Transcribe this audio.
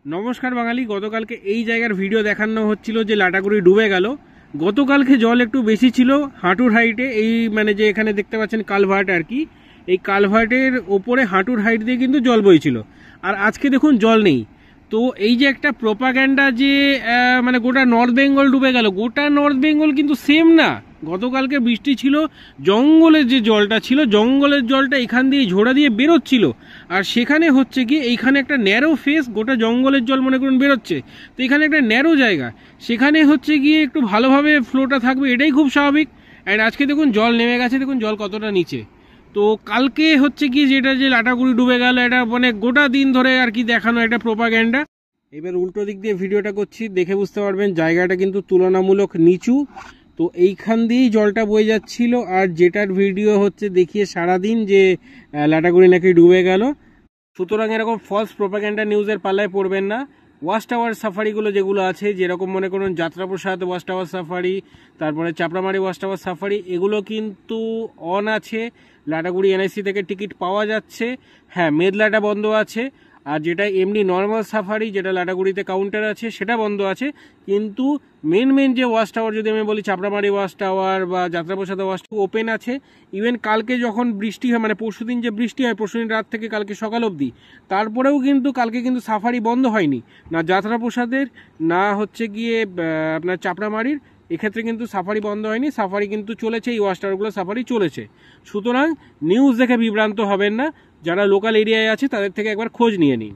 নমস্কার বাঙালি। গতকালকে এই জায়গার ভিডিও দেখানো হচ্ছিল যে লাটাগুড়ি ডুবে গেল। গতকালকে জল একটু বেশি ছিল, হাঁটুর হাইটে। এই মানে যে এখানে দেখতে পাচ্ছেন কালভার্ট আর কি, এই কালভার্টের ওপরে হাঁটুর হাইট দিয়ে কিন্তু জল বইছিল। আর আজকে দেখুন জল নেই। তো এই যে একটা প্রোপাগ্যান্ডা যে মানে গোটা নর্থ বেঙ্গল ডুবে গেল, গোটা নর্থ বেঙ্গল কিন্তু সেম না। গতকালকে বৃষ্টি ছিল, জঙ্গলের যে জলটা ছিল, জঙ্গলের জলটা এখান দিয়ে ঝোড়া দিয়ে বেরোচ্ছিল। আর সেখানে হচ্ছে কি, এইখানে একটা ন্যারো ফেস, গোটা জঙ্গলের জল মনে করুন বেরোচ্ছে। তো এখানে একটা ন্যারো জায়গা, সেখানে হচ্ছে গিয়ে একটু ভালোভাবে ফ্লোটা থাকবে, এটাই খুব স্বাভাবিক। অ্যান্ড আজকে দেখুন জল নেমে গেছে, দেখুন জল কতটা নিচে। তো কালকে হচ্ছে কি, যেটা যে লাটাগুড়ি ডুবে গেল, এটা মানে গোটা দিন ধরে আর কি দেখানো একটা প্রোপাগ্যান্ডা। এবার উল্টো দিক দিয়ে ভিডিওটা করছি, দেখে বুঝতে পারবেন জায়গাটা কিন্তু তুলনামূলক নিচু। তো এইখান দিয়েই জলটা বয়ে যাচ্ছিল। আর যেটার ভিডিও হচ্ছে দেখিয়ে সারাদিন যে লাটাগুড়ি নাকি ডুবে গেল। সুতরাং এরকম ফলস প্রোপাগ্যান্ডা নিউজের পাল্লায় পড়বেন না। ওয়াচ টাওয়ার সাফারিগুলো যেগুলো আছে, যেরকম মনে করুন যাত্রাপ্রসাদ ওয়াচ টাওয়ার সাফারি, তারপরে চাপড়ামারি ওয়াচ টাওয়ার সাফারি, এগুলো কিন্তু অন আছে। লাটাগুড়ি এনআইসি থেকে টিকিট পাওয়া যাচ্ছে। হ্যাঁ, মেদলাটা বন্ধ আছে। আর যেটা এমনি নর্মাল সাফারি, যেটা লাটাগুড়িতে কাউন্টার আছে, সেটা বন্ধ আছে। কিন্তু মেন যে ওয়াচ টাওয়ার, যদি আমি বলি চাপড়ামারি ওয়াচ টাওয়ার বা যাত্রাপ্রসাদ ওয়াচ টাওয়ার, ওপেন আছে। ইভেন কালকে যখন বৃষ্টি হয়, মানে পরশুদিন যে বৃষ্টি হয়, পরশুদিন রাত থেকে কালকে সকাল অবধি, তারপরেও কিন্তু কালকে কিন্তু সাফারি বন্ধ হয়নি, না যাত্রাপ্রসাদের, না হচ্ছে গিয়ে আপনার চাপড়ামারির। এক্ষেত্রে কিন্তু সাফারি বন্ধ হয়নি, সাফারি কিন্তু চলেছে, এই ওয়াচ টাওয়ারগুলো সাফারি চলেছে। সুতরাং নিউজ দেখে বিভ্রান্ত হবেন না। যারা লোকাল এরিয়ায় আছে তাদের থেকে একবার খোঁজ নিয়ে নিন।